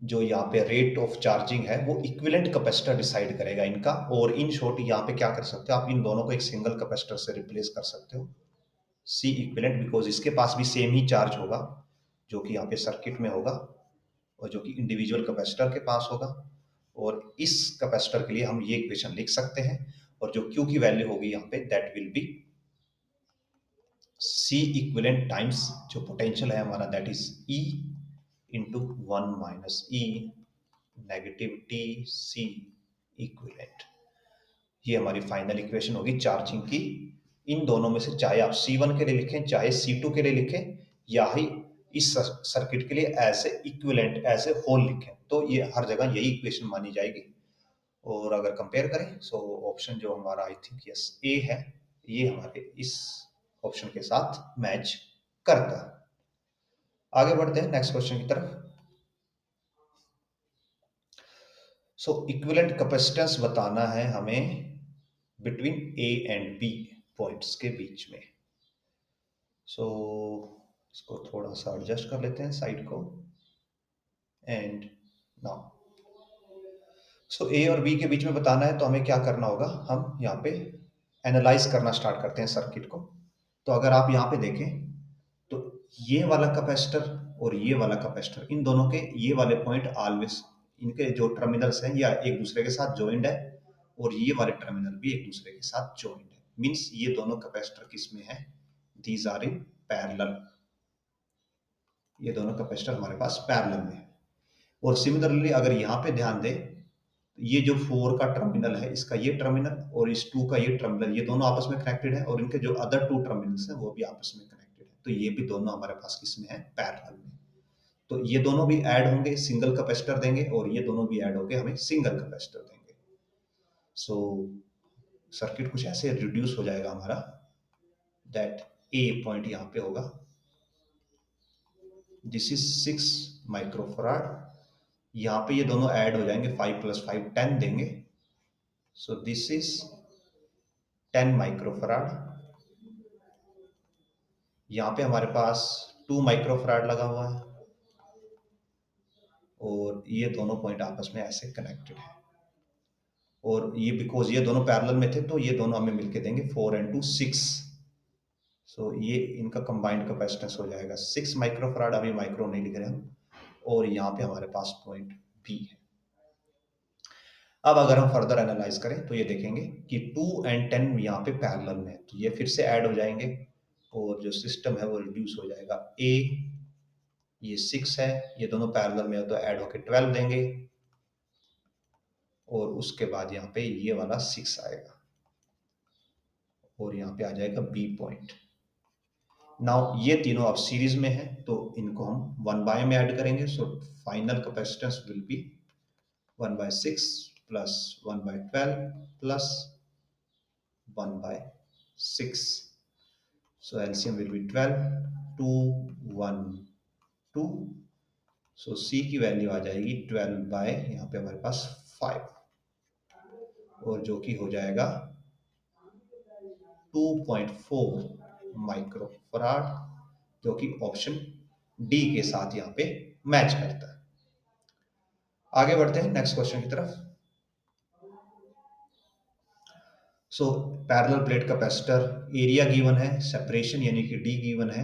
जो यहाँ पे रेट ऑफ चार्जिंग है वो इक्विवेलेंट कैपेसिटर डिसाइड करेगा इनका। और इन शॉर्ट यहाँ पे क्या कर सकते हो आप, इन दोनों को एक सिंगल कैपेसिटर से रिप्लेस कर सकते हो, सी इक्विवेलेंट, बिकॉज इसके पास भी सेम ही चार्ज होगा जो कि यहाँ पे सर्किट में होगा और जो कि इंडिविजुअल कैपेसिटर के पास होगा। और इस कैपेसिटर के लिए हम ये इक्वेशन लिख सकते हैं, और जो क्यू की वैल्यू होगी यहाँ पे that will be C equivalent times जो पोटेंशियल है हमारा that is E into 1 minus E negative T C equivalent. ये हमारी फाइनल इक्वेशन होगी चार्जिंग की। इन दोनों में से चाहे आप C1 के लिए लिखें चाहे C2 के लिए लिखें, या ही इस सर्किट के लिए ऐसे इक्विवेलेंट ऐसे होल लिखें, तो ये हर जगह यही इक्वेशन मानी जाएगी। और अगर कंपेयर करें सो ऑप्शन जो हमारा आई थिंक यस ए है, ये हमारे इस ऑप्शन के साथ मैच करता है। आगे बढ़ते हैं नेक्स्ट क्वेश्चन की तरफ। सो इक्विवेलेंट कैपेसिटेंस बताना है हमें between A and B points के बीच में। सो इसको थोड़ा सा एडजस्ट कर लेते हैं साइड को, एंड नाउ सो ए और बी के बीच में बताना है तो हमें क्या करना होगा, हम यहाँ पे एनालाइज करना स्टार्ट करते हैं सर्किट को। तो अगर आप यहाँ पे देखें तो ये वाला कैपेसिटर और ये वाला कैपेसिटर, इन दोनों के ये वाले पॉइंट ऑलवेज, इनके जो टर्मिनल्स हैं या एक दूसरे के साथ ज्वाइंट है, और ये वाले टर्मिनल भी एक दूसरे के साथ ज्वाइंट है। मींस ये दोनों कैपेसिटर किस में है, दीज आर इन पैरेलल। ये दोनों कैपेसिटर हमारे पास पैरेलल में है। और सिमिलरली अगर यहाँ पे ध्यान दें, ये जो 4 का टर्मिनल है, इसका ये टर्मिनल और इस 2 का ये टर्मिनल, ये दोनों आपस में कनेक्टेड है, और इनके जो अदर 2 टर्मिनल्स हैं वो भी आपस में कनेक्टेड है। तो ये भी दोनों हमारे पास किसमें है, पैरेलल में। तो ये दोनों भी ऐड होंगे, सिंगल कैपेसिटर देंगे, और ये दोनों भी ऐड होंगे, हमें सिंगल कैपेसिटर देंगे। सो सर्किट कुछ ऐसे रिड्यूस हो जाएगा हमारा, दैट ए पॉइंट यहाँ पे होगा, दिस इज 6 माइक्रोफराड। यहाँ पे ये दोनों ऐड हो जाएंगे, 5 + 5 10 देंगे। So this is 10 microfarad. यहाँ पे हमारे पास 2 माइक्रोफराड लगा हुआ है, और ये दोनों पॉइंट आपस में ऐसे कनेक्टेड है, और ये बिकॉज ये दोनों पैरेलल में थे तो ये दोनों हमें मिलके देंगे 4 × 2 6। सो ये इनका कंबाइंड कैपेसिटेंस हो जाएगा 6 माइक्रोफराड। अभी माइक्रो नहीं लिख रहे हम, और यहाँ पे हमारे पास पॉइंट बी है। अब अगर हम फर्दर एनालाइज करें तो ये देखेंगे कि 2 और 10 यहाँ पे पैरेलल में है, तो ये फिर से ऐड हो जाएंगे, और जो सिस्टम है वो रिड्यूस हो जाएगा। ए ये 6 है, ये दोनों पैरेलल में है तो ऐड होके 12 देंगे, और उसके बाद यहाँ पे ये वाला 6 आएगा, और यहाँ पे आ जाएगा बी पॉइंट। नाउ ये तीनों अब सीरीज में है तो इनको हम 1 में ऐड करेंगे। So final capacitance will B 1/6 plus 1/12 plus 1/6। So LCM will be 12, 2, 1, 2। So C की वैल्यू आ जाएगी 12 यहाँ पे हमारे पास 5, और जो कि हो जाएगा 2.4 माइक्रोफराड, जो कि ऑप्शन डी के साथ यहाँ पे मैच करता है। आगे बढ़ते हैं नेक्स्ट क्वेश्चन की तरफ। So parallel plate capacitor, area given है, सेपरेशन यानी कि डी गिवन है,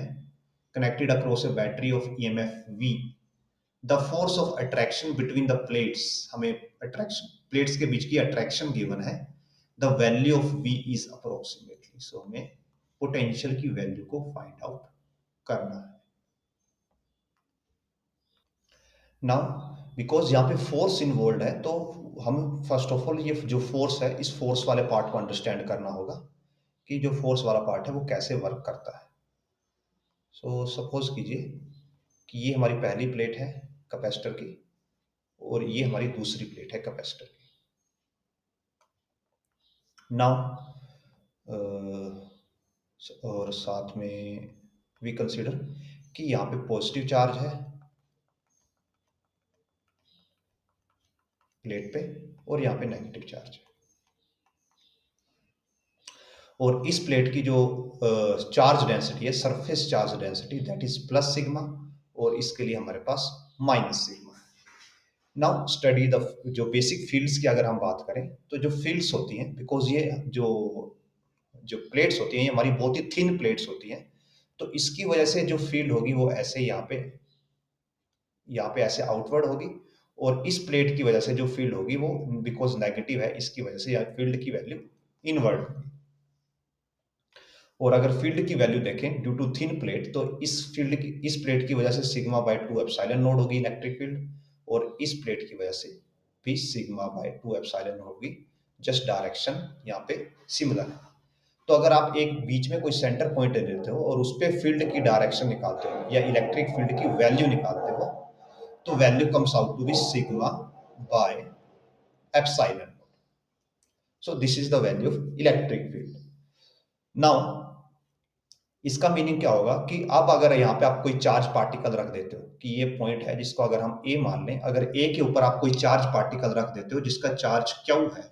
connected across a battery of EMF V. The force of attraction between the plates, हमें अट्रैक्शन प्लेट्स के बीच की अट्रैक्शन गिवन है, the value of V is approximately. So हमें पोटेंशियल की वैल्यू को फाइंड आउट करना है। नाउ बिकॉज यहाँ पे फोर्स इन्वॉल्व है, तो हम फर्स्ट ऑफ ऑल ये जो फोर्स है, इस फोर्स वाले पार्ट को अंडरस्टैंड करना होगा कि जो फोर्स वाला पार्ट है वो कैसे वर्क करता है। सो सपोज कीजिए कि ये हमारी पहली प्लेट है कैपेसिटर की, और ये हमारी दूसरी प्लेट है कैपेसिटर की। नाउ और साथ में वी कंसीडर कि यहाँ पे पॉजिटिव चार्ज है प्लेट पे, और यहाँ पे नेगेटिव चार्ज है, और इस प्लेट की जो चार्ज डेंसिटी है, surface charge density, that is plus sigma, और इसके लिए हमारे पास माइनस सिग्मा है। नाउ स्टडी द जो बेसिक फील्ड्स की अगर हम बात करें तो जो फील्ड्स होती हैं, बिकॉज ये जो जो प्लेट्स होती हैं ये हमारी बहुत ही थिन प्लेट्स होती हैं, तो इसकी वजह से जो फील्ड होगी वो ऐसे यहाँ पे ऐसे आउटवर्ड होगी, और इस प्लेट की वजह से जो फील्ड होगी वो बिकॉज नेगेटिव है, इसकी वजह से यहाँ फील्ड की वैल्यू इनवर्ड होगी। और अगर फील्ड की वैल्यू देखें ड्यू टू थिन प्लेट, तो इस प्लेट की वजह से σ/2 एप्सिलॉन नोड होगी इलेक्ट्रिक फील्ड, और इस प्लेट की वजह से भी σ/2 एप्सिलॉन नोड होगी, जस्ट डायरेक्शन यहाँ पे सिमिलर है। तो अगर आप एक बीच में कोई सेंटर पॉइंट लेते हो और उस पर फील्ड की डायरेक्शन निकालते हो या इलेक्ट्रिक फील्ड की वैल्यू निकालते हो, तो value comes out to be σ/एप्सिलॉन। So this is the value of electric field. Now इसका मीनिंग क्या होगा कि अब अगर यहाँ पे आप कोई चार्ज पार्टिकल रख देते हो कि ये पॉइंट है जिसको अगर हम ए मान लें, अगर ए के ऊपर आप कोई चार्ज पार्टिकल रख देते हो जिसका चार्ज क्यू है,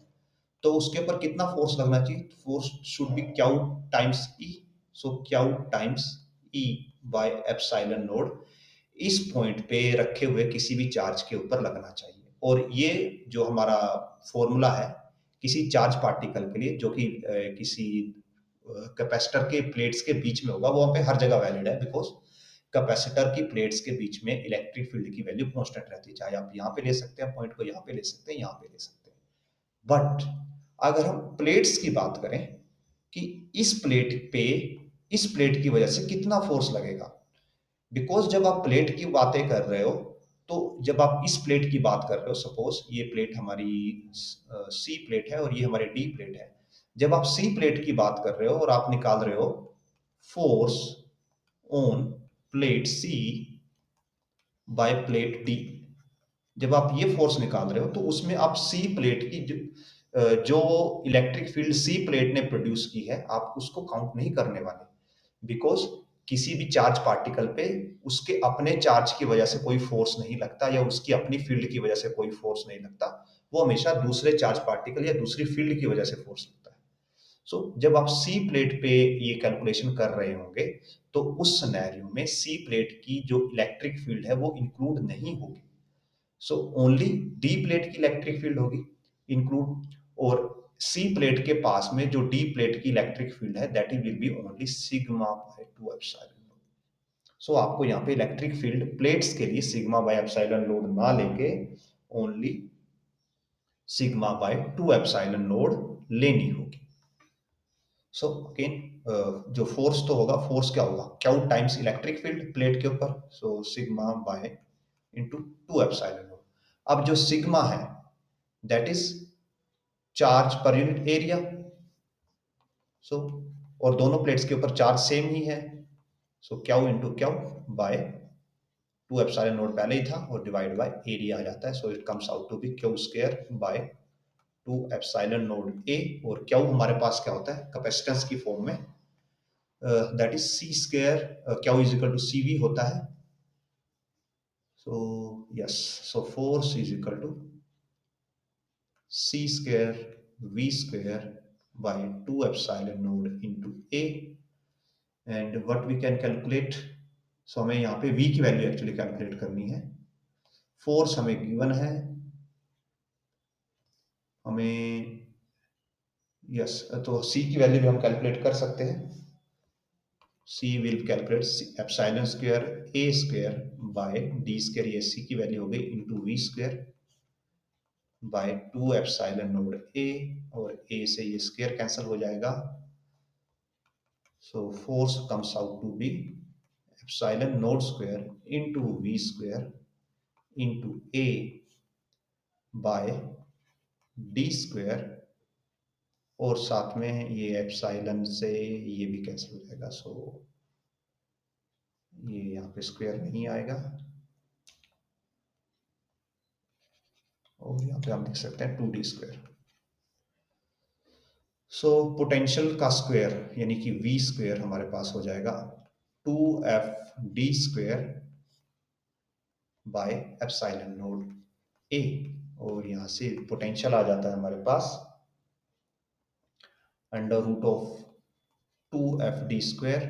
तो उसके ऊपर कितना फोर्स लगना चाहिए? Force should be Q times E. So Q times E bye epsilon node इस पॉइंट पे रखे हुए किसी भी चार्ज के ऊपर लगना चाहिए। और ये जो हमारा फॉर्मूला है किसी चार्ज पार्टिकल के लिए जो कि किसी कैपेसिटर के प्लेट्स के बीच में होगा, वो वहाँ पे हर जगह वैलिड है, बिकॉज कैपेसिटर की प्लेट्स के बीच में इलेक्ट्रिक फील्ड की वैल्यू कांस्टेंट रहती है। चाहे आप यहाँ पे ले सकते हैं पॉइंट को, यहाँ पे ले सकते हैं, यहाँ पे ले सकते हैं। बट अगर हम प्लेट्स की बात करें कि इस प्लेट पे इस प्लेट की वजह से कितना फोर्स लगेगा, बिकॉज जब आप प्लेट की बातें कर रहे हो, तो जब आप इस प्लेट की बात कर रहे हो, सपोज ये प्लेट हमारी सी प्लेट है और ये हमारी डी प्लेट है। जब आप सी प्लेट की बात कर रहे हो और आप निकाल रहे हो force on plate C by plate D, जब आप ये फोर्स निकाल रहे हो तो उसमें आप सी प्लेट की जो इलेक्ट्रिक फील्ड सी प्लेट ने प्रोड्यूस की है आप उसको काउंट नहीं करने वाले, बिकॉज किसी भी चार्ज पार्टिकल पे उसके अपने चार्ज की वजह से कोई फोर्स नहीं लगता या उसकी अपनी फील्ड की वजह से कोई फोर्स नहीं लगता। वो हमेशा दूसरे चार्ज पार्टिकल या दूसरी फील्ड की वजह से फोर्स लगता है। सो जब आप सी प्लेट पे ये कैलकुलेशन कर रहे होंगे तो उस सिनेरियो में सी प्लेट की जो इलेक्ट्रिक फील्ड है वो इंक्लूड नहीं होगी। सो ओनली डी प्लेट की इलेक्ट्रिक फील्ड होगी इंक्लूड, और सी प्लेट के पास में जो डी प्लेट की इलेक्ट्रिक फील्ड है that will be only sigma by 2 epsilon. So आपको यहाँ पे इलेक्ट्रिक फील्ड प्लेट्स के लिए सिग्मा बाय एप्सिलॉन नोड ना लेके only sigma by 2 epsilon node लेनी होगी। सो अगेन जो फोर्स तो होगा, फोर्स क्या होगा? Q times electric field plate के ऊपर, so sigma by into 2 epsilon naught. अब जो सिग्मा है दैट इज चार्ज पर यूनिट एरिया। सो और दोनों प्लेट्स के ऊपर चार्ज सेम ही है, so Q into Q by 2 epsilon naught पहले ही था और डिवाइड बाय एरिया आ जाता है। So it comes out to be Q square by 2 epsilon naught A, और क्यू हमारे पास क्या होता है कैपेसिटेंस की फॉर्म में, that is C square, Q is equal to C V होता है। So yes, so force is equal to c square v square by 2 epsilon node into a, and what we can calculate, so हमें यहाँ पे v की value actually calculate करनी है। Force हमें given है, हमें यस तो c की वैल्यू भी हम कैलकुलेट कर सकते हैं। c will calculate epsilon square a square by d square, ये c की वैल्यू हो गई into v square by 2 epsilon naught a, और a से ये स्क्वायर कैंसिल हो जाएगा। So force comes out to be epsilon node square into v square into a by d square, और साथ में ये एप्सिलॉन से ये भी कैंसिल हो जाएगा। सो ये यहाँ पे स्क्वायर नहीं आएगा, और यहाँ पे हम लिख सकते हैं 2d स्क्वायर। सो पोटेंशियल का स्क्वायर यानी कि v स्क्वायर हमारे पास हो जाएगा 2f d square by epsilon naught a, और यहाँ से पोटेंशियल आ जाता है हमारे पास under root of 2f d square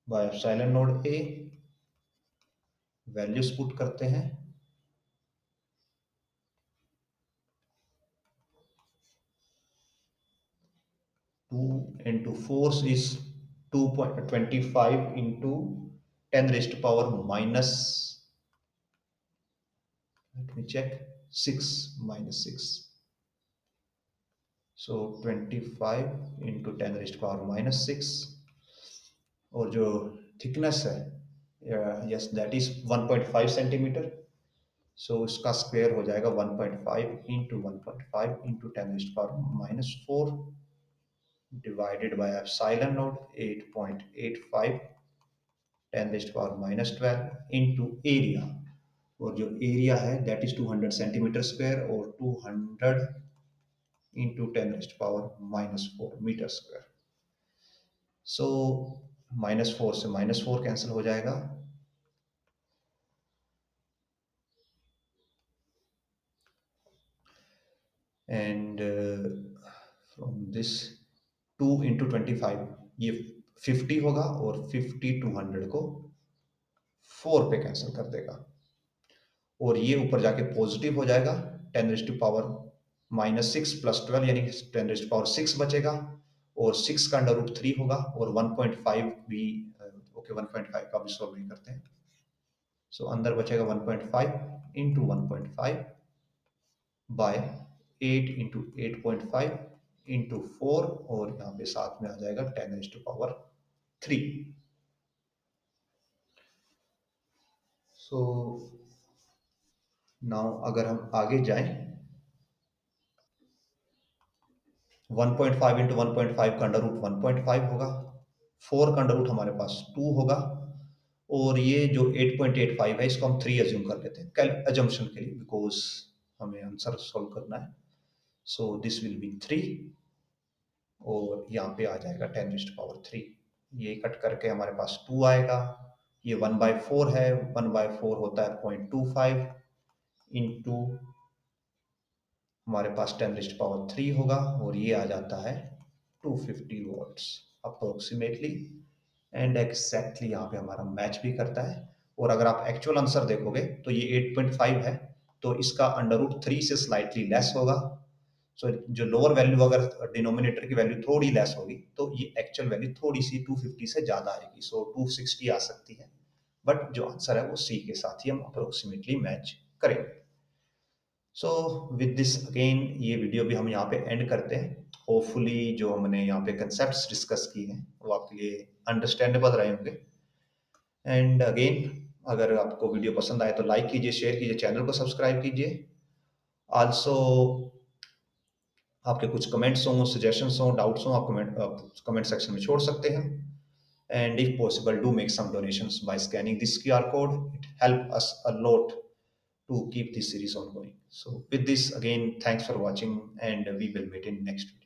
by epsilon naught a। Values put करते हैं, 2 into force is 2.25 into 10 raised to power minus, let me check, 6 minus 6, so 25 into 10 raised to power minus 6, और जो thickness है yes that is 1.5 centimetre. सो इसका square हो जाएगा 1.5 into 1.5 into 10 raised to power minus 4 divided by epsilon naught 8.85 10 raised to power minus 12 into area, और जो area है that is 200 centimetre square, और 200 into 10 raised to power minus 4 metre square. So -4 से -4 cancel हो जाएगा, and from this 2 into 25 ये 50 होगा, और 50 200 को 4 पे कैंसिल कर देगा, और ये ऊपर जाके पॉजिटिव हो जाएगा। 10⁻⁻6 प्लस 12 यानी कि 10⁻6 बचेगा, और 6 का √3 होगा, और 1.5 भी, ओके 1.5 का भी सॉल्व नहीं करते हैं। सो अंदर बचेगा 1.5 इंटू 1.5 बाय 8 इंटू 8.5 इंटू 4, और यहाँ पे साथ में आ जाएगा 10⁻3। सो नाउ अगर हम आगे जाएं, 1.5 इंटू 1.5 का अंडर रूट 1.5 होगा, 4 का अंडर रूट हमारे पास 2 होगा, और ये जो 8.85 है इसको हम 3 एज्यूम कर लेते हैं एजम्पशन के लिए, बिकॉज हमें आंसर सॉल्व करना है। सो दिस विल बी 3, और यहाँ पे आ जाएगा 10⁻3। ये कट करके हमारे पास 2 आएगा, ये 1/4 है, 1/4 होता है 0.25 इंटू हमारे पास 10⁻3 होगा, और ये आ जाता है 250 वॉट्स अप्रोक्सीमेटली, एंड एग्जैक्टली यहाँ पे हमारा मैच भी करता है। और अगर आप एक्चुअल आंसर देखोगे तो ये 8.5 है, तो इसका √3 से स्लाइटली लेस होगा। सो जो लोअर वैल्यू, अगर डिनोमिनेटर की वैल्यू थोड़ी लेस होगी तो ये एक्चुअल वैल्यू थोड़ी सी 250 से ज़्यादा आएगी, सो 260 आ सकती है, बट जो आंसर है वो सी के साथ ही हम अप्रोक्सीमेटली मैच करेंगे। सो विद दिस अगेन ये वीडियो भी हम यहाँ पे एंड करते हैं। होपफुली जो हमने यहाँ पे कंसेप्ट्स डिस्कस किए हैं वो आपके लिए अंडरस्टैंडेबल रहे होंगे। एंड अगेन अगर आपको वीडियो पसंद आए तो लाइक कीजिए, शेयर कीजिए, चैनल को सब्सक्राइब कीजिए। आल्सो आपके कुछ कमेंट्स हों, सजेशंस हों, डाउट्स हों, आप कमेंट सेक्शन में छोड़ सकते हैं। And if possible, do make some donations by scanning this QR code. It helps us a lot to keep this series ongoing. So with this, again, thanks for watching, and we will meet in next video.